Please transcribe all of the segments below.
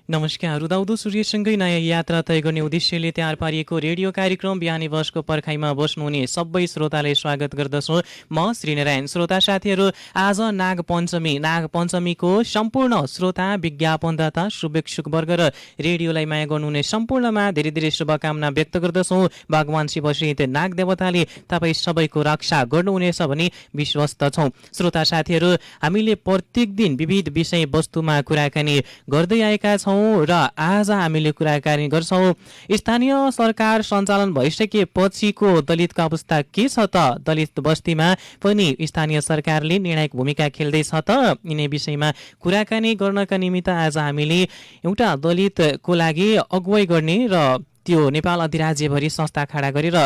नमस्कार। उदाउँदो सूर्यसँगै नयाँ यात्रा तय गर्ने उद्देश्यले तयार पारिएको रेडियो कार्यक्रम बिहानी बसको पर्खाइमा बस्नुहुने सबै श्रोतालाई स्वागत गर्दछु। म श्रीनारायण। श्रोता साथीहरू, आज नागपञ्चमीको सम्पूर्ण श्रोता, विज्ञापनदाता, शुभेच्छुकवर्ग र रेडियोलाई माया गर्नुहुने सम्पूर्णमा धेरै धेरै शुभकामना व्यक्त गर्दछौँ। भगवान शिवसहित नाग देवताले तपाईँ सबैको रक्षा गर्नुहुनेछ भनी विश्वस्त छौँ। श्रोता साथीहरू, हामीले प्रत्येक दिन विविध विषय वस्तुमा कुराकानी गर्दै आएका छौँ र आज हामीले कुराकानी गर्छौँ स्थानीय सरकार सञ्चालन भइसकेपछिको दलितको अवस्था के छ त? दलित बस्तीमा पनि स्थानीय सरकारले निर्णायक भूमिका खेल्दैछ त? यिनै विषयमा कुराकानी गर्नका निमित्त आज हामीले एउटा दलितको लागि अगुवाई गर्ने र त्यो नेपाल अधिराज्यभरि संस्था खडा गरेर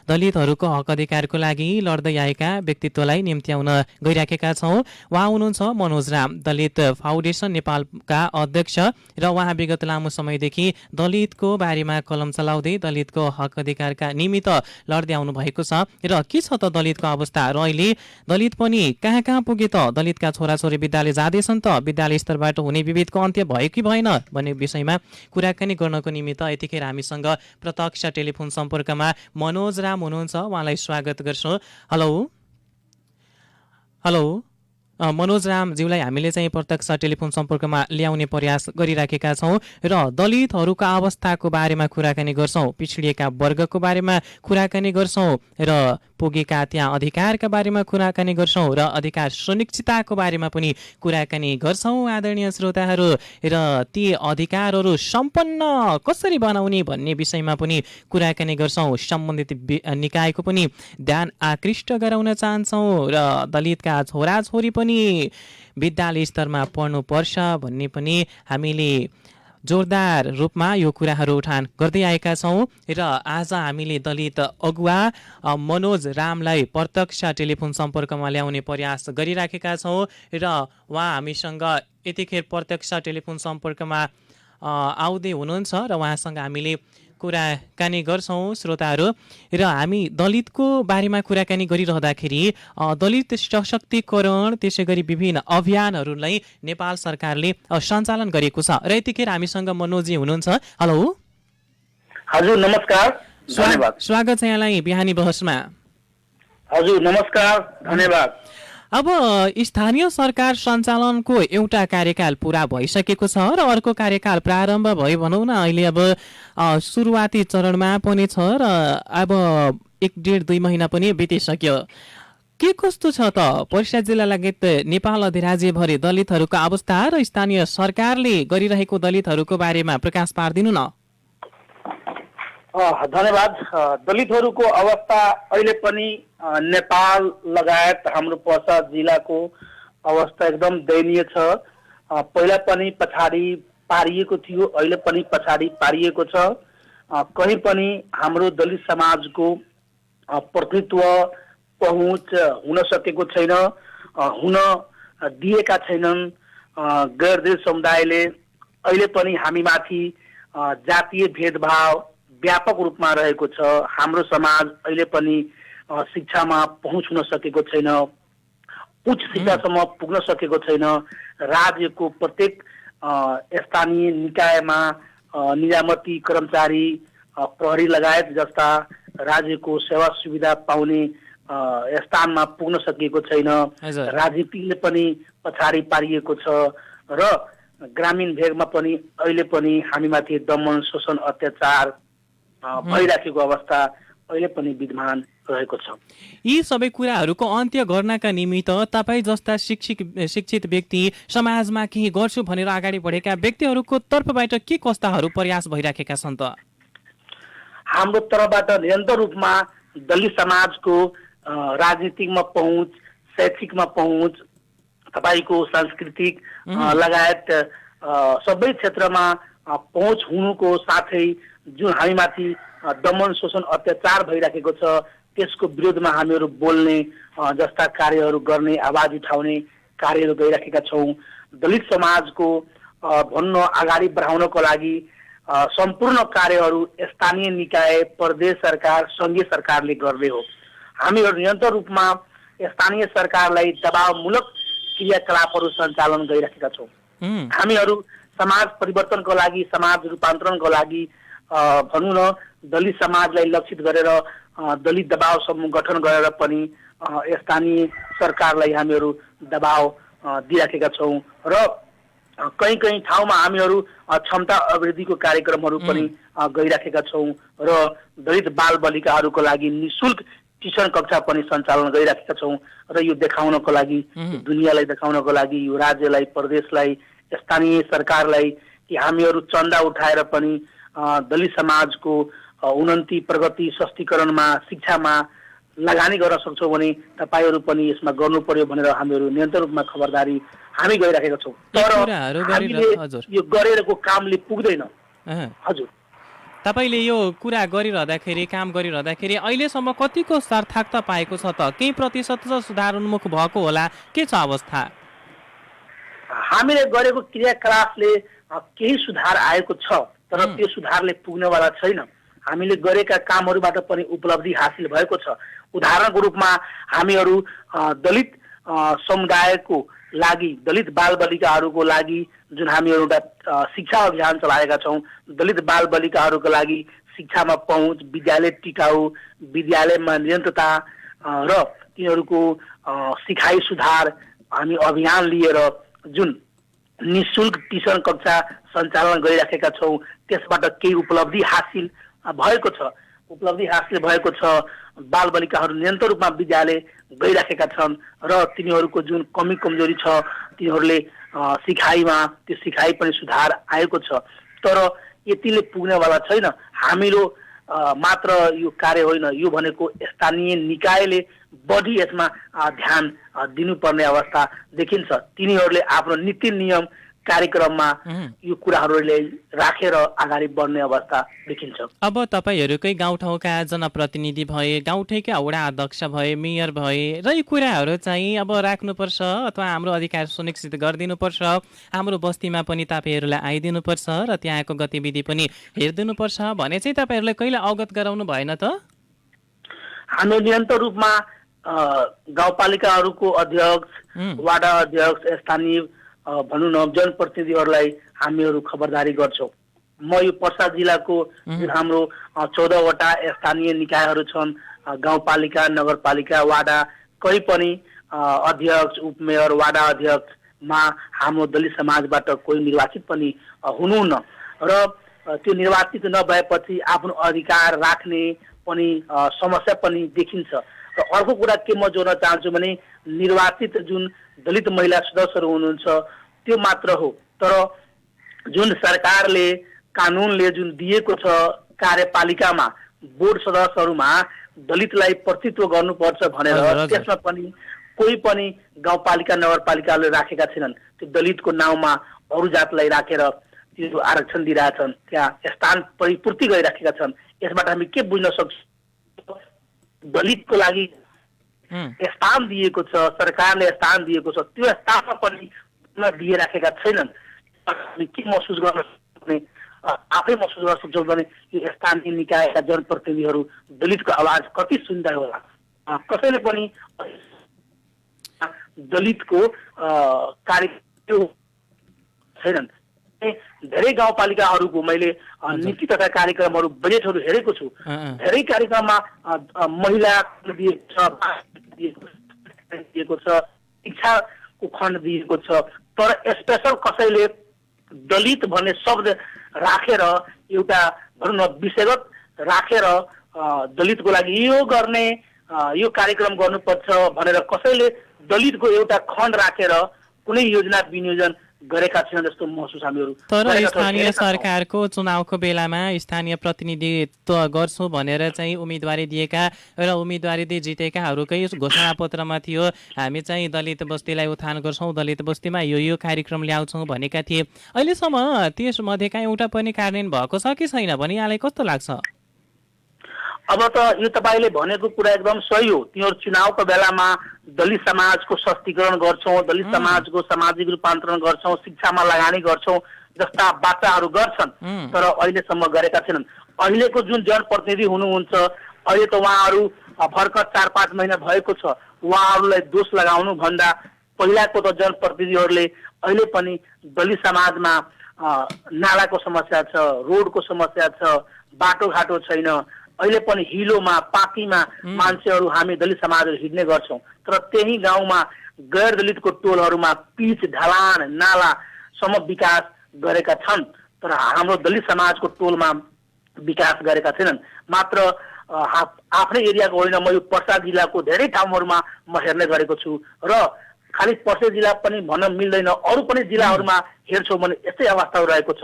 दलितहरूको हक अधिकारको लागि लड्दै आएका व्यक्तित्वलाई निम्त्याउन गइराखेका छौँ। उहाँ हुनुहुन्छ मनोज राम, दलित फाउन्डेसन नेपालका अध्यक्ष र उहाँ विगत लामो समयदेखि दलितको बारेमा कलम चलाउँदै दलितको हक अधिकारका निमित्त लड्दै आउनु भएको छ। र के छ त दलितको अवस्था र अहिले दलित पनि कहाँ कहाँ पुगे त? दलितका छोराछोरी विद्यालय जाँदैछन् त? विद्यालय स्तरबाट हुने विभेदको अन्त्य भयो कि भएन भन्ने विषयमा कुराकानी गर्नको निमित्त यतिखेर हामीसँग प्रत्यक्ष टेलिफोन सम्पर्कमा मनोज राम हुनुहुन्छ। उहाँलाई स्वागत गर्छु। हेलो मनोज रामज्यूलाई हामीले चाहिँ प्रत्यक्ष टेलिफोन सम्पर्कमा ल्याउने प्रयास गरिराखेका छौँ र दलितहरूको अवस्थाको बारेमा कुराकानी गर्छौँ, पिछडिएका वर्गको बारेमा कुराकानी गर्छौँ र पुगेका त्यहाँ अधिकारका बारेमा कुराकानी गर्छौँ र अधिकार सुनिश्चितताको बारेमा पनि कुराकानी गर्छौँ आदरणीय श्रोताहरू। र ती अधिकारहरू सम्पन्न कसरी बनाउने भन्ने विषयमा पनि कुराकानी गर्छौँ। सम्बन्धित निकायको पनि ध्यान आकृष्ट गराउन चाहन्छौँ र दलितका छोराछोरी पनि विद्यालय स्तरमा पढ्नुपर्छ भन्ने पनि हामीले जोरदार रूपमा यो कुराहरू उठान गर्दै आएका छौँ। र आज हामीले दलित अगुवा मनोज रामलाई प्रत्यक्ष टेलिफोन सम्पर्कमा ल्याउने प्रयास गरिराखेका छौँ र उहाँ हामीसँग यतिखेर प्रत्यक्ष टेलिफोन सम्पर्कमा आउँदै हुनुहुन्छ र उहाँसँग हामीले कुराकानी गर्छौँ श्रोताहरू। र हामी दलितको बारेमा कुराकानी गरिरहँदाखेरि दलित सशक्तिकरण त्यसै गरी विभिन्न अभियानहरूलाई नेपाल सरकारले सञ्चालन गरेको छ र यतिखेर हामीसँग मनोजी हुनुहुन्छ। हेलो हजुर, नमस्कार, धन्यवाद। स्वागत छ यहाँलाई बिहानी बहसमा। हजुर नमस्कार, धन्यवाद। अब स्थानीय सरकार सञ्चालनको एउटा कार्यकाल पुरा भइसकेको छ र अर्को कार्यकाल प्रारम्भ भयो भनौँ न। अहिले अब सुरुवाती चरणमा पनि छ र अब 1.5-2 महिना पनि बितिसक्यो। के कस्तो छ त पर्सा जिल्ला लगायत नेपाल अधिराज्यभरि दलितहरूको अवस्था र स्थानीय सरकारले गरिरहेको दलितहरूको बारेमा प्रकाश पारिदिनु न। धन्यवाद। दलितहरूको अवस्था अहिले पनि नेपाल लगायत हाम्रो पर्सा जिल्लाको अवस्था एकदम दयनीय छ। पहिला पनि पछाडि पारिएको थियो, अहिले पनि पछाडि पारिएको छ। कहीँ पनि हाम्रो दलित समाजको प्रतिनिधित्व पहुँच हुन सकेको छैन, हुन दिएका छैनन्। गैर दलित समुदायले अहिले पनि हामीमाथि जातीय भेदभाव व्यापक रूपमा रहेको छ। हाम्रो समाज अहिले पनि शिक्षामा पहुँच हुन सकेको छैन, उच्च शिक्षासम्म पुग्न सकेको छैन। राज्यको प्रत्येक स्थानीय निकायमा निजामती कर्मचारी, प्रहरी लगायत जस्ता राज्यको सेवा सुविधा पाउने स्थानमा पुग्न सकेको छैन। राजनीतिले पनि पछाडि पारिएको छ र ग्रामीण भेगमा पनि अहिले पनि हामीमाथि दमन, शोषण, अत्याचार भइराखेको अवस्था अहिले पनि विद्यमान रहेको छ। यी सबै कुराहरूको अन्त्य गर्नका निमित्त तपाईँ जस्ता शिक्षित व्यक्ति समाजमा केही गर्छु भनेर अगाडि बढेका व्यक्तिहरूको तर्फबाट के कस्ताहरू प्रयास भइराखेका छन् त? हाम्रो तर्फबाट निरन्तर रूपमा दलित समाजको राजनीतिकमा पहुँच, शैक्षिकमा पहुँच, तपाईँको सांस्कृतिक लगायत सबै क्षेत्रमा पहुँच हुनुको साथै जुन हामीमाथि दमन, शोषण, अत्याचार भइराखेको छ त्यसको विरोधमा हामीहरू बोल्ने जस्ता कार्यहरू गर्ने, आवाज उठाउने कार्यहरू गरिराखेका छौँ। दलित समाजको भन्न अगाडि बढाउनको लागि सम्पूर्ण कार्यहरू स्थानीय निकाय, प्रदेश सरकार, सङ्घीय सरकारले गर्ने हो। हामीहरू निरन्तर रूपमा स्थानीय सरकारलाई दबावमूलक क्रियाकलापहरू सञ्चालन गरिराखेका छौँ। हामीहरू समाज परिवर्तनको लागि, समाज रूपान्तरणको लागि भनौँ न दलित समाजलाई लक्षित गरेर दलित दबाव समूह गठन गरेर पनि स्थानीय सरकारलाई हामीहरू दबाव दिइराखेका छौँ र कहीँ कहीँ ठाउँमा हामीहरू क्षमता अभिवृद्धिको कार्यक्रमहरू पनि गइराखेका छौँ र दलित बाल बालिकाहरूको लागि निःशुल्क ट्युसन कक्षा पनि सञ्चालन गरिराखेका छौँ र यो देखाउनको लागि दुनियाँलाई देखाउनको लागि यो राज्यलाई, प्रदेशलाई, स्थानीय सरकारलाई कि हामीहरू चन्दा उठाएर पनि दलित समाजको उन्नति, प्रगति, सशक्तिकरणमा, शिक्षामा लगानी गर्न सक्छौँ भने तपाईँहरू पनि यसमा गर्नु पर्यो भनेर हामीहरू निरन्तर रूपमा खबरदारी हामी गरिराखेका छौँ। तर हामीले यो गरेको कामले पुग्दैन। हजुर, तपाईँले यो कुरा गरिरहँदाखेरि, काम गरिरहँदाखेरि अहिलेसम्म कतिको सार्थकता पाएको छ त? केही प्रतिशत त सुधार उन्मुख भएको होला, के छ अवस्था? हामीले गरेको क्रियाकलापले केही सुधार आएको छ, तर त्यो सुधारले पुग्नेवाला छैन। हामीले गरेका कामहरूबाट पनि उपलब्धि हासिल भएको छ। उदाहरणको रूपमा हामीहरू दलित समुदायको लागि, दलित बालबालिकाहरूको लागि जुन हामीहरू एउटा शिक्षा अभियान चलाएका छौँ, दलित बालबालिकाहरूको लागि शिक्षामा पहुँच, विद्यालय टिकाउ, विद्यालयमा निरन्तरता र तिनीहरूको सिकाइ सुधार हामी अभियान लिएर जुन निःशुल्क ट्युसन कक्षा सञ्चालन गरिराखेका छौँ, त्यसबाट केही उपलब्धि हासिल भएको छ। बालबालिकाहरू निरन्तर रूपमा विद्यालय गइराखेका छन् र तिनीहरूको जुन कमी कमजोरी छ तिनीहरूले सिकाइमा, त्यो सिकाइ पनि सुधार आएको छ। तर यतिले पुग्नेवाला छैन। हामीलो मात्र यो कार्य होइन, यो भनेको स्थानीय निकायले बढी यसमा ध्यान दिनुपर्ने अवस्था देखिन्छ। तिनीहरूले आफ्नो नीति नियम कार्यक्रममा यो कुराहरूले राखेर अगाडि बढ्ने अवस्था देखिन्छ। अब तपाईँहरूकै गाउँठाउँका जनप्रतिनिधि भए, गाउँठैका वडा अध्यक्ष भए, मेयर भए र यी कुराहरू चाहिँ अब राख्नुपर्छ अथवा हाम्रो अधिकार सुनिश्चित गरिदिनुपर्छ, हाम्रो बस्तीमा पनि तपाईँहरूलाई आइदिनुपर्छ र त्यहाँको गतिविधि पनि हेरिदिनुपर्छ भने चाहिँ तपाईँहरूलाई कहिले अवगत गराउनु भएन त? हामी निरन्तर रूपमा गाउँपालिकाहरूको अध्यक्ष, वाडा अध्यक्ष, स्थानीय भनौँ न जनप्रतिनिधिहरूलाई हामीहरू खबरदारी गर्छौँ। म यो पर्सा जिल्लाको जुन हाम्रो 14वटा स्थानीय निकायहरू छन्, गाउँपालिका, नगरपालिका, वाडा, कहीँ पनि अध्यक्ष, उपमेयर, वाडा अध्यक्षमा हाम्रो दलित समाजबाट कोही निर्वाचित पनि हुनुहुन्न र त्यो निर्वाचित नभएपछि आफ्नो अधिकार राख्ने पनि समस्या पनि देखिन्छ। र अर्को कुरा के म जोड्न चाहन्छु भने निर्वाचित जुन दलित महिला सदस्यहरू हुनुहुन्छ त्यो मात्र हो, तर जुन सरकारले, कानुनले जुन दिएको छ कार्यपालिकामा बोर्ड सदस्यहरूमा दलितलाई प्रतिनिधित्व गर्नुपर्छ भनेर त्यसमा पनि कोही पनि गाउँपालिका, नगरपालिकाले राखेका छैनन्। त्यो दलितको नाउँमा अरू जातलाई राखेर त्यो आरक्षण दिइरहेछन्, त्यहाँ स्थान परिपूर्ति गरिराखेका छन्। यसबाट हामी के बुझ्न सक्छौँ? दलितको लागि स्थान दिएको छ, सरकारले स्थान दिएको छ, त्यो स्थानमा पनि दिइराखेका छैनन्। हामी के महसुस गर्न सक्ने, आफै महसुस गर्न सक्छौँ भने यो स्थानीय निकायका जनप्रतिनिधिहरू दलितको आवाज कति सुन्दै होला। कसैले पनि दलितको कार्य छैनन्। धेरै गाउँपालिकाहरूको मैले नीति तथा कार्यक्रमहरू, बजेटहरू हेरेको छु। धेरै कार्यक्रममा महिला दिएको छ, शिक्षाको खण्ड दिएको छ, तर स्पेसल कसैले दलित भन्ने शब्द राखेर एउटा भनौँ न विषयगत राखेर दलितको लागि यो गर्ने, यो कार्यक्रम गर्नुपर्छ भनेर कसैले दलितको एउटा खण्ड राखेर कुनै योजना विनियोजन गरेका छैन जस्तो महसुस हामीहरू। तर स्थानीय सरकारको चुनावको बेलामा स्थानीय प्रतिनिधित्व गर्छु भनेर चाहिँ उम्मेदवारी दिएका र उम्मेदवारी दिए जितेकाहरूकै घोषणापत्रमा थियो हामी चाहिँ दलित बस्तीलाई उत्थान गर्छौँ, दलित बस्तीमा यो कार्यक्रम ल्याउँछौँ भनेका थिए। अहिलेसम्म त्यसमध्येका एउटा पनि कार्यान्वयन भएको छ कि छैन भने यहाँलाई कस्तो लाग्छ? अब त यो तपाईँले भनेको कुरा एकदम सही हो। तिनीहरू चुनावको बेलामा दलित समाजको सशक्तिकरण गर्छौँ, दलित समाजको सामाजिक रूपान्तरण गर्छौँ, शिक्षामा लगानी गर्छौँ जस्ता बाचाहरू गर्छन्, तर अहिलेसम्म गरेका छैनन्। अहिलेको जुन जनप्रतिनिधि हुनुहुन्छ, अहिले त उहाँहरू भर्खर 4-5 महिना भएको छ। उहाँहरूलाई दोष लगाउनु भन्दा पहिलाको त जनप्रतिनिधिहरूले अहिले पनि दलित समाजमा नालाको समस्या छ, रोडको समस्या छ, बाटोघाटो छैन। अहिले पनि हिलोमा पाकीमा मान्छेहरू हामी दलित समाजहरू हिँड्ने गर्छौँ, तर त्यही गाउँमा गैर दलितको टोलहरूमा पिच ढलान नालासम्म विकास गरेका छन्, तर हाम्रो दलित समाजको टोलमा विकास गरेका छैनन्। मात्र आफ्नै एरियाको होइन, म यो पर्सा जिल्लाको धेरै ठाउँहरूमा म हेर्ने गरेको छु र खालि पर्सा जिल्ला पनि भन्न मिल्दैन, अरू पनि जिल्लाहरूमा हेर्छौँ भने यस्तै अवस्थाहरू रहेको छ।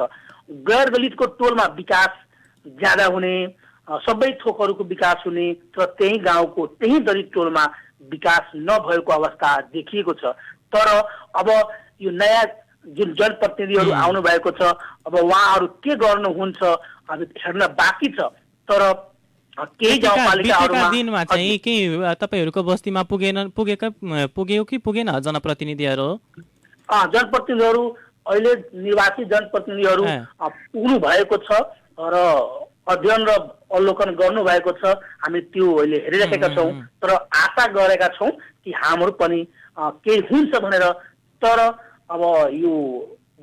गैर दलितको टोलमा विकास ज्यादा हुने, सबै थोकहरूको विकास हुने, तर त्यही गाउँको त्यही दलित टोलमा विकास नभएको अवस्था देखिएको छ। तर अब यो नयाँ जुन जनप्रतिनिधिहरू आउनु भएको छ, अब उहाँहरू के गर्नुहुन्छ अब हेर्न बाँकी छ। तर केही गाउँपालिकाहरूमा दिनमा चाहिँ के तपाईहरूको बस्तीमा पुग्यो कि पुगेन जनप्रतिनिधिहरू? जनप्रतिनिधिहरू अहिले निर्वाचित जनप्रतिनिधिहरू पुग्नु भएको छ र अध्ययन र अवलोकन गर्नु भएको छ। हामी त्यो अहिले हेरिरहेका छौँ, तर आशा गरेका छौँ कि हाम्रो पनि केही हुन्छ भनेर। तर अब यो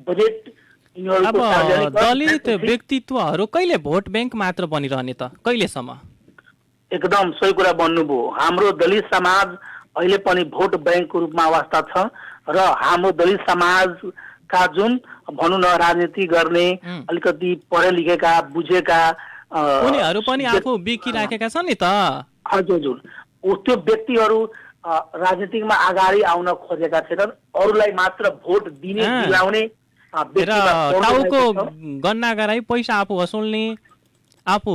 बजेट दलित व्यक्तित्वहरू कहिले भोट ब्याङ्क मात्र बनिरहने त, कहिलेसम्म? एकदम सही कुरा भन्नुभयो। हाम्रो दलित समाज अहिले पनि भोट ब्याङ्कको रूपमा अवस्था छ र हाम्रो दलित समाजका जुन भनौँ न राजनीति गर्ने अलिकति पढे लेखेका बुझेका उनीहरू पनि आफू बिकिराखेका छन् नि त। हजुर, त्यो व्यक्तिहरू राजनीतिमा अगाडि आउन खोजेका छैनन्, अरूलाई मात्र भोट दिने दिलाउने टाउको गन्ना गराई पैसा आफू वसुल्ने, आफू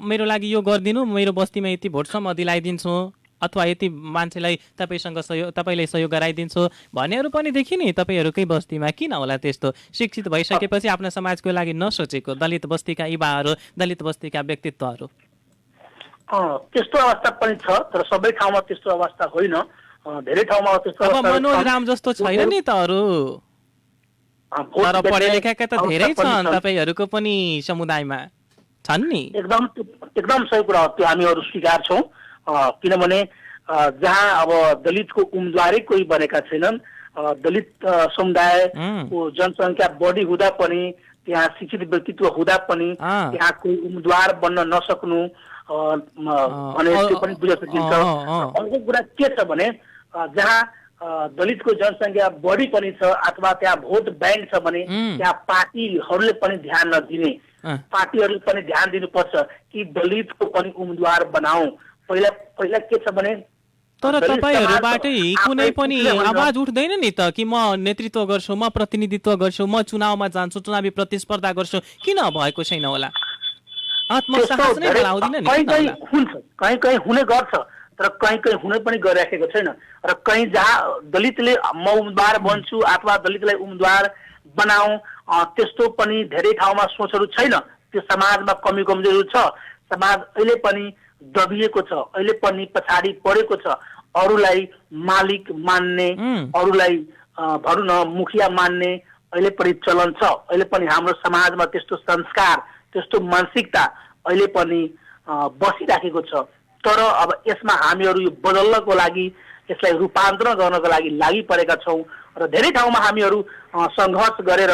मेरो लागि यो गरिदिनु, मेरो बस्तीमा यति भोट छ म दिलाइदिन्छु, अथवा यति मान्छेलाई तपाईँले सहयोग गराइदिन्छु भन्नेहरू पनि देखिने तपाईँहरूकै बस्तीमा। किन होला त्यस्तो? शिक्षित भइसकेपछि आफ्नो समाजको लागि नसोचेको दलित बस्तीका युवाहरू, दलित बस्तीका व्यक्तित्वहरू। त्यस्तो अवस्था पनि छ, तर सबै ठाउँमा त्यस्तो अवस्था होइन, धेरै ठाउँमा त्यस्तो अब मनोज राम जस्तो छैन नि त अरू, तर पढे लेखेका त धेरै छन् तपाईँहरूको पनि समुदायमा छन् नि। एकदम सही कुरा हो, त्यो हामीहरू स्वीकार छौँ। किनभने जहाँ अब दलितको उम्मेदवारै कोही बनेका छैनन्, दलित समुदायको जनसङ्ख्या बढी हुँदा पनि, त्यहाँ शिक्षित व्यक्तित्व हुँदा पनि त्यहाँ कोही उम्मेदवार बन्न नसक्नु भने त्यो पनि बुझ्न सकिन्छ। अर्को कुरा के छ भने जहाँ दलितको जनसङ्ख्या बढी पनि छ अथवा त्यहाँ भोट ब्याङ्क छ भने त्यहाँ पार्टीहरूले पनि ध्यान नदिने, पार्टीहरूले पनि ध्यान दिनुपर्छ कि दलितको पनि उम्मेदवार बनाऊ। पहिला के छ भने तर तपाईँहरूबाटै कुनै पनि आवाज उठ्दैन नि त कि म नेतृत्व गर्छु, म प्रतिनिधित्व गर्छु, म चुनावमा जान्छु, चुनावी प्रतिस्पर्धा गर्छु, किन भएको छैन होला? आत्मसाहस नै बढाउँदिन नि। कहीँ कहीँ हुने गर्छ, तर कहीँ कहीँ हुने पनि गरिराखेको छैन। र कहीँ जहाँ दलितले म उम्मेदवार बन्छु अथवा दलितलाई उम्मेदवार बनाऊ, त्यस्तो पनि धेरै ठाउँमा सोचहरू छैन। त्यो समाजमा कमी कमजोरी छ, समाज अहिले पनि दबिएको छ, अहिले पनि पछाडि परेको छ। अरूलाई मालिक मान्ने, अरूलाई भनौँ न मुखिया मान्ने अहिले पनि चलन छ। अहिले पनि हाम्रो समाजमा त्यस्तो संस्कार, त्यस्तो मानसिकता अहिले पनि बसिराखेको छ। तर अब यसमा हामीहरू यो बदल्नको लागि, यसलाई रूपान्तरण गर्नको लागि लागि परेका छौँ र धेरै ठाउँमा हामीहरू सङ्घर्ष गरेर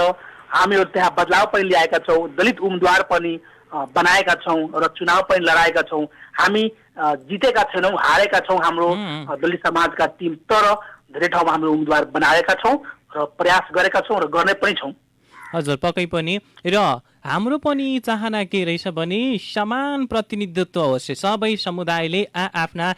हामीहरू त्यहाँ बदलाव पनि ल्याएका छौँ, दलित उम्मेदवार पनि बनाएका छौँ र चुनाव पनि लडाएका छौँ। हामी जितेका छैनौँ, हारेका छौँ हाम्रो दलित समाजका टिम, तर धेरै ठाउँमा हामीले उम्मेदवार बनाएका छौँ र प्रयास गरेका छौँ र गर्ने पनि छौँ। हजुर, पक्कै पनि। र हाम्रो पनि चाहना के रहेछ भने समान प्रतिनिधित्व होस्, सबै समुदायले आफ्ना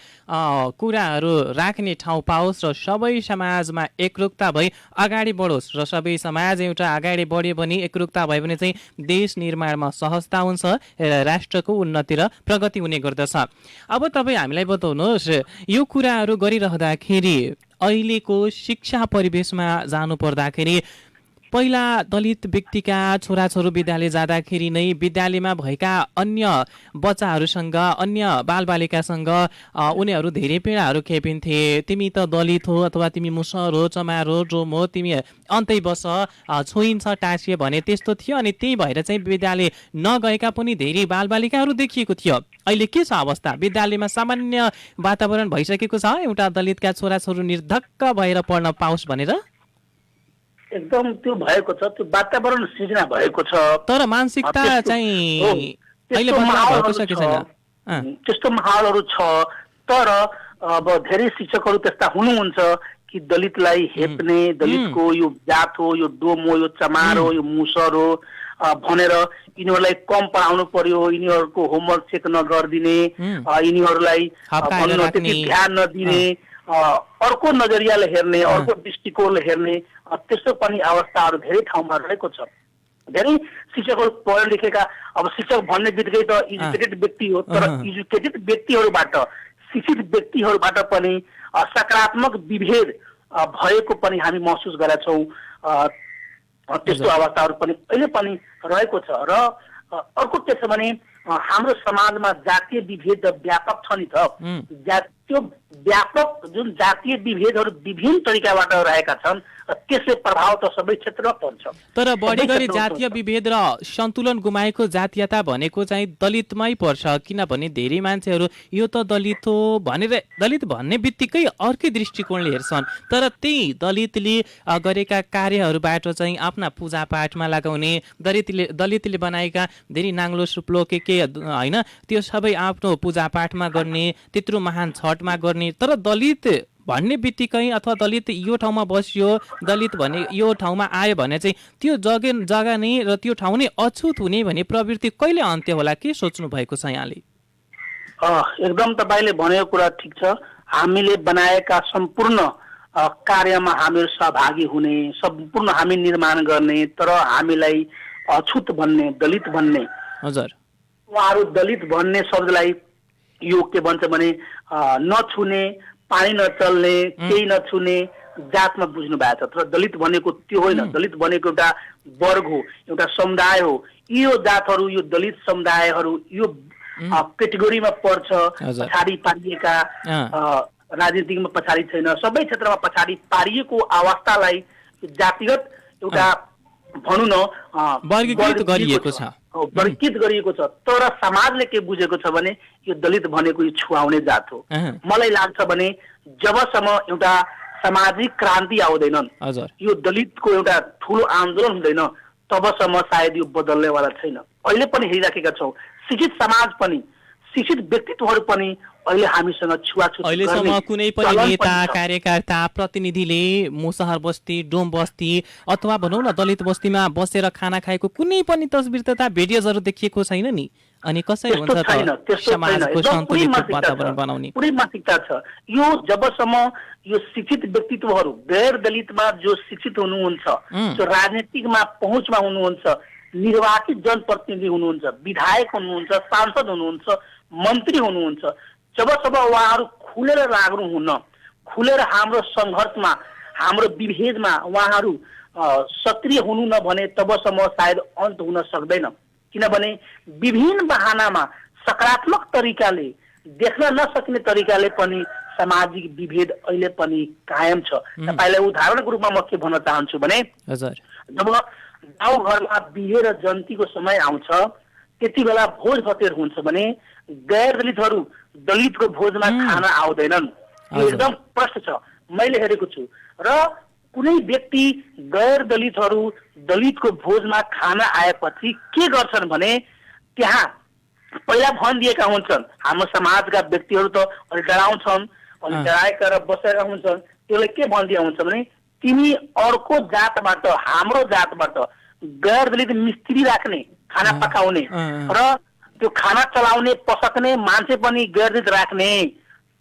कुराहरू राख्ने ठाउँ पाओस् र सबै समाजमा एकरूपता भई अगाडि बढोस्। र सबै समाज एउटा अगाडि बढ्यो भने, एकरूपता भयो भने चाहिँ देश निर्माणमा सहजता हुन्छ र राष्ट्रको उन्नति र प्रगति हुने गर्दछ। अब तपाईँ हामीलाई बताउनुहोस्, यो कुराहरू गरिरहँदाखेरि अहिलेको शिक्षा परिवेशमा जानु पर्दाखेरि पहिला दलित व्यक्तिका छोराछोरी विद्यालय जाँदाखेरि नै विद्यालयमा भएका अन्य बच्चाहरूसँग, अन्य बालबालिकासँग उनीहरू धेरै पीडाहरू खेपिन्थे। तिमी त दलित हो, अथवा तिमी मुसर हो, चमार हो, डोम हो, तिमी अन्तै बस, छोइन्छ टाँसिए भने त्यस्तो थियो। अनि त्यही भएर चाहिँ विद्यालय नगएका पनि धेरै बालबालिकाहरू देखिएको थियो। अहिले के छ अवस्था? विद्यालयमा सामान्य वातावरण भइसकेको छ एउटा दलितका छोराछोरी निर्धक्क भएर पढ्न पाओस् भनेर? एकदम त्यो भएको छ, त्यो वातावरण सृजना भएको छ। तर मानसिकता चाहिँ अहिले बदलाव भएको छ कि छैन? त्यस्तो माहौलहरू छ, तर अब धेरै शिक्षकहरू त्यस्ता हुनुहुन्छ कि दलितलाई हेप्ने, दलितको यो जात हो, यो डोम हो, यो चमार हो, यो मुसर हो भनेर यिनीहरूलाई कम पढाउनु पर्यो, यिनीहरूको होमवर्क चेक नगरिदिने, यिनीहरूलाई त्यति ध्यान नदिने, अर्को नजरियाले हेर्ने, अर्को दृष्टिकोणले हेर्ने, त्यस्तो पनि अवस्थाहरू धेरै ठाउँमा रहेको छ। धेरै शिक्षकहरू पढे लेखेका, अब शिक्षक भन्ने बित्तिकै त एजुकेटेड व्यक्ति हो, तर एजुकेटेड व्यक्तिहरूबाट, शिक्षित व्यक्तिहरूबाट पनि सकारात्मक विभेद भएको पनि हामी महसुस गरेका छौँ। त्यस्तो अवस्थाहरू पनि अहिले पनि रहेको छ। र अर्को के छ भने हाम्रो समाजमा जातीय विभेद व्यापक छ नि त, त्यो व्यापक जुन जातीय विभेदहरू विभिन्न तरिकाबाट रहेका छन्, त्यसले प्रभाव त सबै क्षेत्रमा पर्छ। तर बढी गरी जातीय विभेद र सन्तुलन गुमाएको जातीयता भनेको चाहिँ दलितमै पर्छ, किनभने धेरै मान्छेहरू यो त दलित हो भनेर दलित भन्ने बित्तिकै अर्कै दृष्टिकोणले हेर्छन्। तर त्यही दलितले गरेका कार्यहरूबाट चाहिँ आफ्ना पूजापाठमा लगाउने, दलितले बनाएका धेरै नाङ्लो सुप्लो के होइन, त्यो सबै आफ्नो पूजापाठमा गर्ने, त्यत्रो महान छठमा गर्ने। तर दलित भन्ने बित्तिकै अथवा दलित यो ठाउँमा बस्यो, दलित भने यो ठाउँमा आयो भने चाहिँ त्यो जग्गा नै र त्यो ठाउँ नै अछुत हुने भन्ने प्रवृत्ति कहिले अन्त्य होला, के सोच्नु भएको छ यहाँले? एकदम तपाईँले भनेको कुरा ठिक छ। हामीले बनाएका सम्पूर्ण कार्यमा हामीहरू सहभागी हुने, सम्पूर्ण हामी निर्माण गर्ने, तर हामीलाई अछुत भन्ने, दलित भन्ने, हजुर उहाँहरू दलित भन्ने शब्दलाई यो के भन्छ भने नछुने, पानी नचल्ने, केही नछुने जातमा बुझ्नु भएको छ। तर दलित भनेको त्यो होइन, दलित भनेको एउटा वर्ग हो, एउटा समुदाय हो। यो जातहरू, यो दलित समुदायहरू यो केटेगोरीमा पर्छ, पछाडि पारिएका, राजनीतिमा पछाडि छैन, सबै क्षेत्रमा पछाडि पारिएको अवस्थालाई जातिगत एउटा भनौँ न वर्गीकृत गरिएको छ, वर्गीकृत गरिएको छ। तर समाजले के बुझेको छ भने यो दलित भनेको यो छुवाउने जात हो। मलाई लाग्छ भने जबसम्म एउटा सामाजिक क्रान्ति आउँदैनन्, यो दलितको एउटा ठुलो आन्दोलन हुँदैन, तबसम्म सायद यो बदल्नेवाला छैन। अहिले पनि हेरिराखेका छौँ, शिक्षित समाज पनि, शिक्षित व्यक्तित्वहरू पनि अहिले हामीसँग छुवाछुत अहिलेसम्म कुनै पनि नेता, कार्यकर्ता, प्रतिनिधिले मुसहर बस्ती, डोम बस्ती अथवा भनौँ न दलित बस्तीमा बसेर खाना खाएको कुनै पनि तस्बिर तथा भिडियोजहरू देखिएको छैन नि। अनि कसरी हुन्छ त समाजको सन्तुलित वातावरण बनाउने? पुरै मानसिकता छ यो। जबसम्म यो शिक्षित व्यक्तित्वहरू, गैर दलितमा जो शिक्षित हुनुहुन्छ, जो राजनीतिकमा पहुँचमा हुनुहुन्छ, निर्वाचित जनप्रतिनिधि हुनुहुन्छ, विधायक हुनुहुन्छ, सांसद हुनुहुन्छ, मन्त्री हुनुहुन्छ, जबसम्म उहाँहरू खुलेर लाग्नुहुन्न, खुलेर हाम्रो सङ्घर्षमा, हाम्रो विभेदमा उहाँहरू सक्रिय हुनु नभने तबसम्म सायद अन्त हुन सक्दैन। किनभने विभिन्न बहानामा सकारात्मक तरिकाले, देख्न नसकिने तरिकाले पनि सामाजिक विभेद अहिले पनि कायम छ। तपाईँलाई उदाहरणको रूपमा म के भन्न चाहन्छु भने जब गाउँघरमा बिहे र जयन्तीको समय आउँछ, त्यति बेला भोज भतेर हुन्छ भने गैर दलितहरू दलितको भोजमा खान आउँदैनन्। यो एकदम प्रष्ट छ, मैले हेरेको छु। र कुनै व्यक्ति गैर दलितहरू दलितको भोजमा खान आएपछि के गर्छन् भने त्यहाँ पहिला भनिदिएका हुन्छन्, हाम्रो समाजका व्यक्तिहरू त अलि डराउँछन्, अलि डराएका र बसेका हुन्छन्, त्यसले के भनिदिया हुन्छ भने तिमी अर्को जातबाट, हाम्रो जातबाट गैर दलित मिस्त्री राख्ने, खाना पकाउने र त्यो खाना चलाउने, पसक्ने मान्छे पनि गैर दलित राख्ने,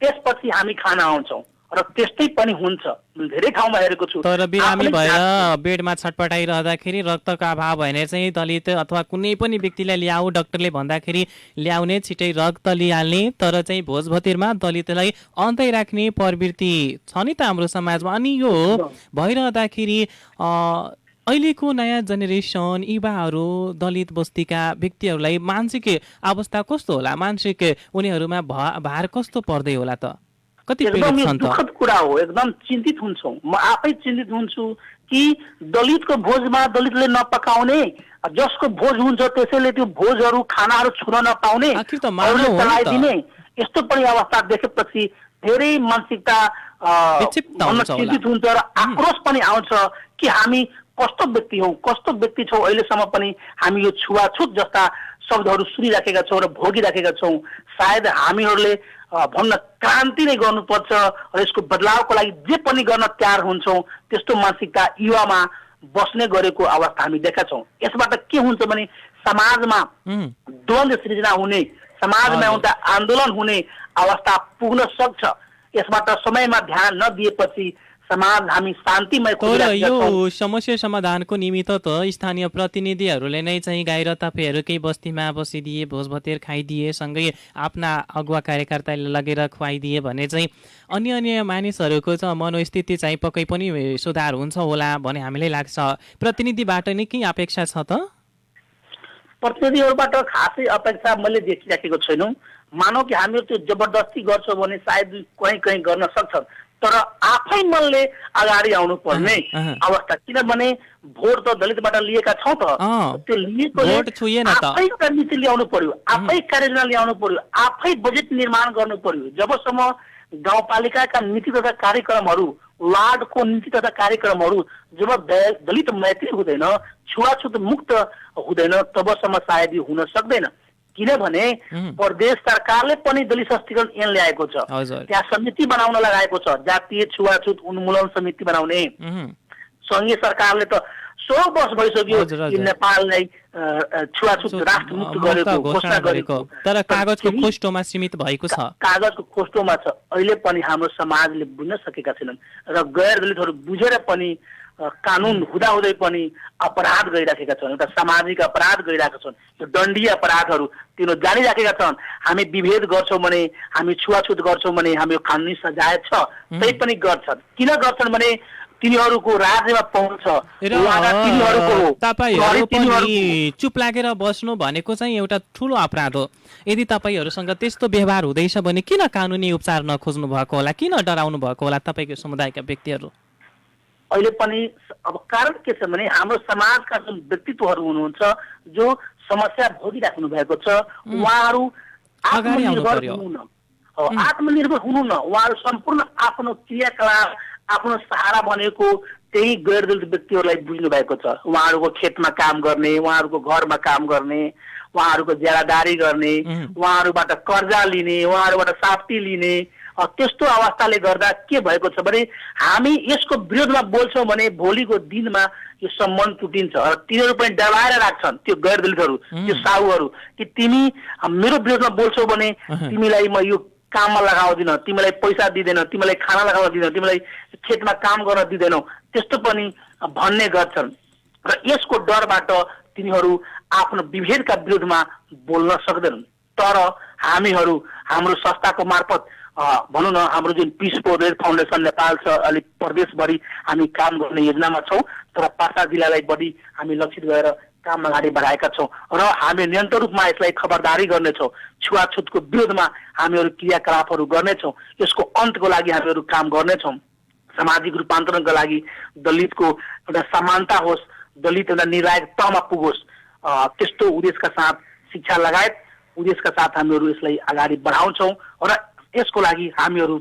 त्यसपछि हामी खान आउँछौँ। र त्यस्तै पनि हुन्छ, धेरै ठाउँमा हेरेको छु। तर बिरामी भएर बेडमा छटपटाइरहँदाखेरि रक्तको अभाव भने चाहिँ दलित अथवा कुनै पनि व्यक्तिलाई ल्याऊ, डाक्टरले भन्दाखेरि ल्याउने, छिटै रक्त लिइहाल्ने, तर चाहिँ भोज भतेरमा दलितलाई अन्तै राख्ने प्रवृत्ति छ नि त हाम्रो समाजमा। अनि यो भइरहँदाखेरि अहिलेको नयाँ जेनेरेसन युवाहरू, दलित बस्तीका व्यक्तिहरूलाई मानसिक अवस्था कस्तो होला? मानसिक उनीहरूमा भार कस्तो पर्दै होला त? कति एकदम दुःखद कुरा हो, एकदम चिन्तित हुन्छौँ। म आफै चिन्तित हुन्छु कि दलितको भोजमा दलितले नपकाउने, जसको भोज हुन्छ त्यसैले त्यो भोजहरू, खानाहरू छुन नपाउने, चलाइदिने, यस्तो पनि अवस्था देखेपछि धेरै मानसिकता चिन्तित हुन्छ र आक्रोश पनि आउँछ कि हामी कस्तो व्यक्ति हौ, कस्तो व्यक्ति छौ, अहिलेसम्म पनि हामी यो छुवाछुत जस्ता शब्दहरू सुनिराखेका छौँ र भोगिराखेका छौँ। सायद हामीहरूले भन्न क्रान्ति नै गर्नुपर्छ र यसको बदलावको लागि जे पनि गर्न तयार हुन्छौँ, त्यस्तो मानसिकता युवामा बस्ने गरेको अवस्था हामी देखेका छौँ। यसबाट के हुन्छ भने समाजमा द्वन्द्व सृजना हुने, समाजमा एउटा आन्दोलन हुने अवस्था पुग्न सक्छ। यसबाट समयमा ध्यान नदिएपछि समाज हामी शान्तिमय तर यो समस्या समाधानको निमित्त त स्थानीय प्रतिनिधिहरूले नै चाहिँ गाएर तपाईँहरू केही बस्तीमा बसिदिए, भोजभतेर खाइदिए, सँगै आफ्ना अगुवा कार्यकर्ताले लगेर खुवाइदिए भने चाहिँ अन्य अन्य मानिसहरूको चाहिँ मनोस्थिति चाहिँ पक्कै पनि सुधार हुन्छ होला भन्ने हामीलाई लाग्छ। प्रतिनिधिबाट नै के अपेक्षा छ त? प्रतिनिधिहरूबाट खासै अपेक्षा मैले देखिराखेको छैनौँ। मानौ कि हामीहरू त्यो जबरजस्ती गर्छौँ भने सायद कहीँ कहीँ गर्न सक्छन्, तर आफै मनले अगाडि आउनु पर्ने अवस्था। किनभने भोट त दलितबाट लिएका छौँ त, त्यो लिएकोले आफै एउटा नीति ल्याउनु पर्यो, आफै कार्ययोजना ल्याउनु पर्यो, आफै बजेट निर्माण गर्नु पर्यो। जबसम्म गाउँपालिकाका नीति तथा कार्यक्रमहरू, वार्डको नीति तथा कार्यक्रमहरू जब दलित मैत्री हुँदैन, छुवाछुत मुक्त हुँदैन, तबसम्म सायद यो हुन सक्दैन। किनभने प्रदेश सरकारले पनि दलित सशक्तिकरण ऐन ल्याएको छ, त्यहाँ समिति बनाउन लगाएको छ, जातीय छुवाछुत उन्मूलन समिति बनाउने। सङ्घीय सरकारले त 100 वर्ष भइसक्यो नेपाललाई छुवाछुत राष्ट्र मुक्त गरेको घोषणा गरेको, तर कागजको खोस्टोमा सीमित भएको छ। कागजको खोस्टोमा छ। अहिले पनि हाम्रो समाजले बुझ्न सकेका छैनन् र गैर दलितहरू बुझेर पनि कानुन हुँदाहुँदै पनि अपराध गरिराखेका छन्, एउटा सामाजिक अपराध गरिरहेका छन्। यो दण्डीय अपराधहरू तिनीहरू जानिराखेका छन्। हामी विभेद गर्छौँ भने, हामी छुवाछुत गर्छौँ भने हाम्रो कानुनी सजाय छ, तै पनि गर्छन्। किन गर्छन् भने तिनीहरूको राज्यमा पहुँच छ। तपाईँहरू पनि चुप लागेर बस्नु भनेको चाहिँ एउटा ठुलो अपराध हो। यदि तपाईँहरूसँग त्यस्तो व्यवहार हुँदैछ भने किन कानुनी उपचार नखोज्नु भएको होला, किन डराउनु भएको होला तपाईँको समुदायका व्यक्तिहरू? अहिले पनि अब कारण के छ भने हाम्रो समाजका जुन व्यक्तित्वहरू हुनुहुन्छ जो समस्या भोगिराख्नु भएको छ, उहाँहरू आत्मनिर्भर हुनु न, उहाँहरू सम्पूर्ण आफ्नो क्रियाकलाप, आफ्नो सहारा भनेको त्यही गैर दलित व्यक्तिहरूलाई बुझ्नु भएको छ। उहाँहरूको खेतमा काम गर्ने, उहाँहरूको घरमा काम गर्ने, उहाँहरूको ज्यादादारी गर्ने, उहाँहरूबाट कर्जा लिने, उहाँहरूबाट साप्ती लिने, त्यस्तो अवस्थाले गर्दा के भएको छ भने हामी यसको विरोधमा बोल्छौँ भने भोलिको दिनमा यो सम्बन्ध टुटिन्छ र तिनीहरू पनि दबाएर राख्छन्, त्यो गैर दलितहरू, त्यो साहुहरू, कि तिमी मेरो विरोधमा बोल्छौ भने तिमीलाई म यो काममा लगाउँदिन, तिमीलाई पैसा दिँदैन, तिमीलाई खाना लगाउन दिँदैन, तिमीलाई खेतमा काम गर्न दिँदैनौ, त्यस्तो पनि भन्ने गर्छन्। र यसको डरबाट तिनीहरू आफ्नो विभेदका विरुद्धमा बोल्न सक्दैनन्। तर हामीहरू हाम्रो संस्थाको मार्फत भनौँ न, हाम्रो जुन पिस प्रोजेक्ट फाउन्डेसन नेपाल छ, अलिक प्रदेशभरि हामी काम गर्ने योजनामा छौँ, तर पासा जिल्लालाई बढी हामी लक्षित गरेर काम अगाडि बढाएका छौँ र हामी निरन्तर रूपमा यसलाई खबरदारी गर्नेछौँ। छुवाछुतको विरोधमा हामीहरू क्रियाकलापहरू गर्नेछौँ। यसको अन्तको लागि हामीहरू काम गर्नेछौँ। सामाजिक रूपान्तरणका लागि दलितको एउटा समानता होस्, दलित एउटा निर्णायक तहमा पुगोस्, त्यस्तो उद्देश्यका साथ, शिक्षा लगायत उद्देश्यका साथ हामीहरू यसलाई अगाडि बढाउँछौँ र यसको लागि हामीहरू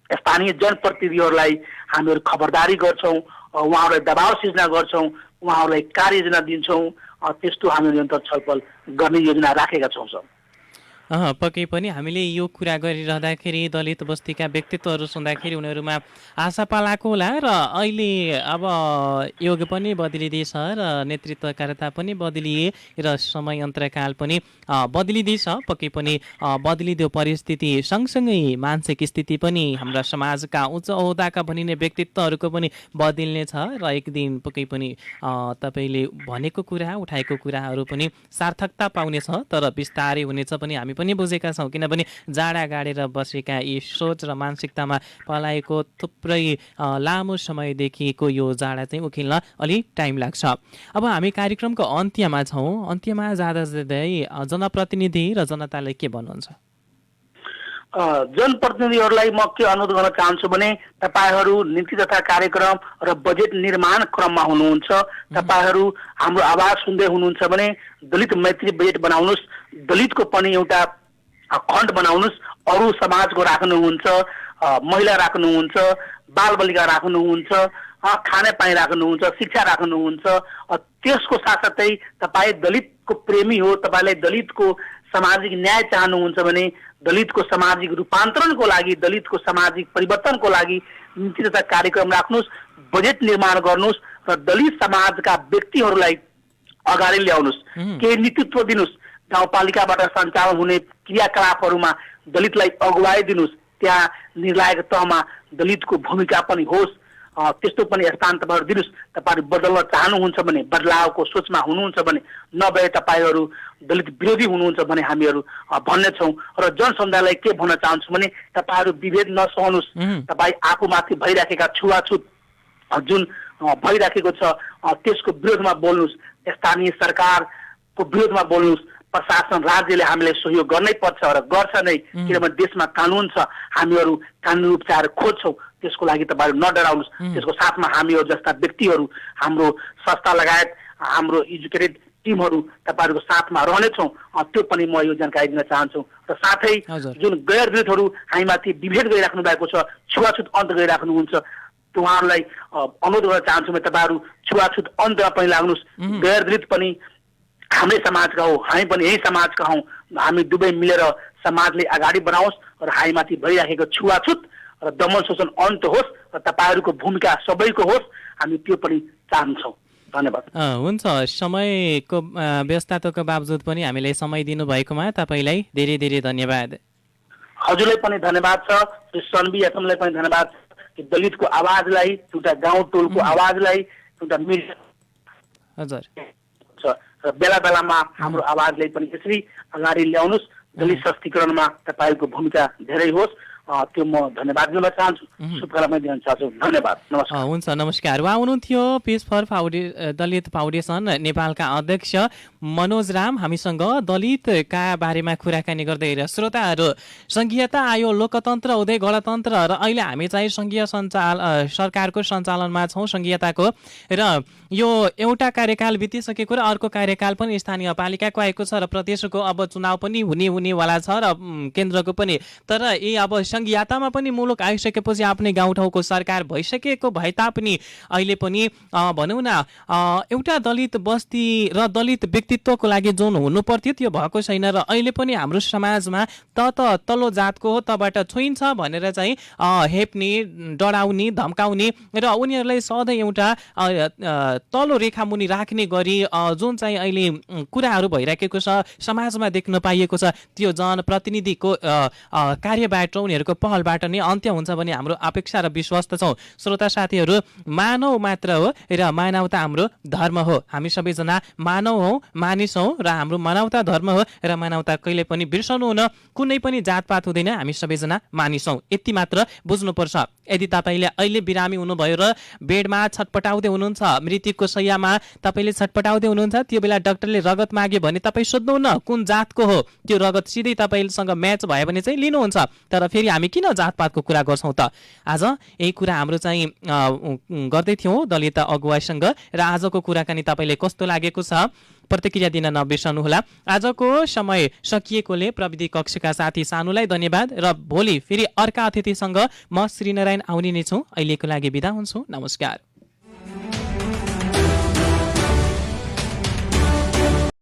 स्थानीय जनप्रतिनिधिहरूलाई हामीहरू खबरदारी गर्छौँ, उहाँहरूलाई दबाव सिर्जना गर्छौँ, उहाँहरूलाई कार्ययोजना दिन्छौँ। त्यस्तो हामीले निरन्तर छलफल गर्ने योजना राखेका छौँ सर। पक्कै पनि हामीले यो कुरा गरिरहँदाखेरि दलित बस्तीका व्यक्तित्वहरू सुन्दाखेरि उनीहरूमा आशा पालाको होला र अहिले अब युग पनि बदलिँदैछ र नेतृत्वकर्ता पनि बदलिए र समय अन्तरकाल पनि बदलिँदैछ। पक्कै पनि बदलिँदो परिस्थिति सँगसँगै मानसिक स्थिति पनि हाम्रा समाजका उच्च ओहदाका भनिने व्यक्तित्वहरूको पनि बदलिनेछ र एक दिन पक्कै पनि तपाईँले भनेको कुरा, उठाएको कुराहरू पनि सार्थकता पाउनेछ, तर बिस्तारै हुनेछ पनि हामी पनि बुझेका छौँ। किनभने जाडा गाडेर बसेका यी सोच र मानसिकतामा पलाएको थुप्रै लामो समयदेखिको यो जाडा चाहिँ उकिल्न अलिक टाइम लाग्छ। अब हामी कार्यक्रमको अन्त्यमा छौँ। अन्त्यमा जाँदा जाँदै जनप्रतिनिधि र जनतालाई के भन्नुहुन्छ? जनप्रतिनिधिहरूलाई म के अनुरोध गर्न चाहन्छु भने तपाईँहरू नीति तथा कार्यक्रम र बजेट निर्माण क्रममा हुनुहुन्छ। तपाईँहरू हाम्रो आवाज सुन्दै हुनुहुन्छ भने दलित मैत्री बजेट बनाउनुहोस्, दलितको पनि एउटा खण्ड बनाउनुहोस्, अरू समाजको राख्नुहुन्छ, महिला राख्नुहुन्छ, बालबालिका राख्नुहुन्छ, खाने पानी राख्नुहुन्छ, शिक्षा राख्नुहुन्छ। त्यसको साथसाथै तपाईँ दलितको प्रेमी हो, तपाईँलाई दलितको सामाजिक न्याय चाहनुहुन्छ भने दलितको सामाजिक रूपान्तरणको लागि, दलितको सामाजिक परिवर्तनको लागि नीति तथा कार्यक्रम राख्नुहोस्, बजेट निर्माण गर्नुहोस् र दलित समाजका व्यक्तिहरूलाई अगाडि ल्याउनुहोस्, केही नेतृत्व दिनुहोस्। गाउँपालिकाबाट सञ्चालन हुने क्रियाकलापहरूमा दलितलाई अगुवाई दिनुहोस्, त्यहाँ निर्णायक तहमा दलितको भूमिका पनि होस्, त्यस्तो पनि स्थान तपाईँहरू दिनुहोस्। तपाईँहरू बदल्न चाहनुहुन्छ भने, बदलावको सोचमा हुनुहुन्छ भने, नभए तपाईँहरू दलित विरोधी हुनुहुन्छ भने हामीहरू भन्नेछौँ। र जनसमुदायलाई के भन्न चाहन्छु भने तपाईँहरू विभेद नसहनुहोस्। तपाईँ आफूमाथि भइराखेका छुवाछुत जुन भइराखेको छ त्यसको विरोधमा बोल्नुहोस्, स्थानीय सरकारको विरोधमा बोल्नुहोस्। प्रशासन, राज्यले हामीलाई सहयोग गर्नै पर्छ र गर्छ नै, किनभने देशमा कानुन छ, हामीहरू कानुन उपचार खोज्छौँ। त्यसको लागि तपाईँहरू नडराउनुहोस्। त्यसको साथमा हामीहरू जस्ता व्यक्तिहरू, हाम्रो संस्था लगायत हाम्रो एजुकेटेड टिमहरू तपाईँहरूको साथमा रहनेछौँ। त्यो पनि म यो जानकारी दिन चाहन्छु। र साथै जुन गैर दलितहरू हामीमाथि विभेद गरिराख्नु भएको छ, छुवाछुत अन्त गरिराख्नुहुन्छ, उहाँहरूलाई अनुरोध गर्न चाहन्छु म तपाईँहरू छुवाछुत अन्तमा पनि लाग्नुहोस्। गैर दलित पनि हाम्रै समाजका हो, हामी पनि यही समाजका हौँ। हामी दुवै मिलेर समाजले अगाडि बढाओस् र हामीमाथि भइराखेको छुवाछुत र दमन शोषण अन्त होस् र तपाईँहरूको भूमिका सबैको होस्, हामी त्यो पनि चाहन्छौँ। धन्यवाद। हुन्छ, समयको व्यस्तताको बावजुद पनि हामीलाई समय दिनुभएकोमा तपाईँलाई धेरै धेरै धन्यवाद। हजुरलाई पनि धन्यवाद छ, श्री सन्वी एफएमलाई पनि धन्यवाद छ कि दलितको आवाजलाई, एउटा गाउँ टोलको आवाजलाई एउटा मिडिया हजुर र बेला बेलामा हाम्रो आवाजलाई पनि यसरी अगाडि ल्याउनुहोस्। दलित सशक्तिकरणमा तपाईँको भूमिका धेरै होस्, त्यो म धन्यवाद दिन चाहन्छु, शुभकामना दिन चाहन्छु। धन्यवाद, नमस्कार। हुन्छ, नमस्कार। उहाँ हुनुहुन्थ्यो पिस फर दलित फाउन्डेसन नेपालका अध्यक्ष मनोज राम हामीसँग दलितका बारेमा कुराकानी गर्दै। र श्रोताहरू, सङ्घीयता आयो, लोकतन्त्र हुँदै गणतन्त्र, र अहिले हामी चाहिँ सङ्घीय सरकारको सञ्चालनमा छौँ, सङ्घीयताको। र यो एउटा कार्यकाल बितिसकेको र अर्को कार्यकाल पनि स्थानीय पालिकाको आएको छ र प्रदेशको अब चुनाव पनि हुनेवाला छ र केन्द्रको पनि। तर यी अब सङ्घीयतामा पनि मुलुक आइसकेपछि आफ्नै गाउँठाउँको सरकार भइसकेको भए तापनि अहिले पनि भनौँ न एउटा दलित बस्ती र दलित व्यक्तित्वको लागि जुन हुनु पर्थ्यो त्यो भएको छैन। र अहिले पनि हाम्रो समाजमा तल्लो जातको हो, तबाट छोइन्छ भनेर चाहिँ हेप्ने, डराउने, धम्काउने र उनीहरूलाई सधैँ एउटा तल्लो रेखामुनि राख्ने गरी जुन चाहिँ अहिले कुराहरू भइराखेको छ, समाजमा देख्न पाइएको छ, त्यो जनप्रतिनिधिको कार्यबाट, उनीहरूको पहलबाट नै अन्त्य हुन्छ भन्ने हाम्रो अपेक्षा र विश्वास त छौँ। श्रोता साथीहरू, मानव मात्र हो र मानवता हाम्रो धर्म हो। हामी सबैजना मानव हौँ, मानिस हौँ र हाम्रो मानवता धर्म हो र मानवता कहिले पनि बिर्सनु हुन। कुनै पनि जातपात हुँदैन, हामी सबैजना मानिस हौँ, यति मात्र बुझ्नुपर्छ। यदि तपाईँले अहिले बिरामी हुनुभयो र बेडमा छटपटाउँदै हुनुहुन्छ, मृत्युको शैय्यामा तपाईँले छटपटाउँदै हुनुहुन्छ, त्यो बेला डाक्टरले रगत माग्यो भने तपाईँ सोध्नुहुन्न कुन जातको हो, त्यो रगत सिधै तपाईँसँग म्याच भयो भने चाहिँ लिनुहुन्छ। तर फेरि हामी किन जातपातको कुरा गर्छौँ त? आज यही कुरा हाम्रो चाहिँ गर्दै थियौँ दलित अगुवाईसँग। र आजको कुराकानी तपाईँले कस्तो लागेको छ प्रतिक्रिया दिन नबिर्सनुहोला। आजको समय सकिएकोले प्रविधि कक्षका साथी सानुलाई धन्यवाद। र भोलि फेरि अर्का अतिथिसँग म श्रीनारायण आउने नै छु। अहिलेको लागि बिदा हुन्छु, नमस्कार।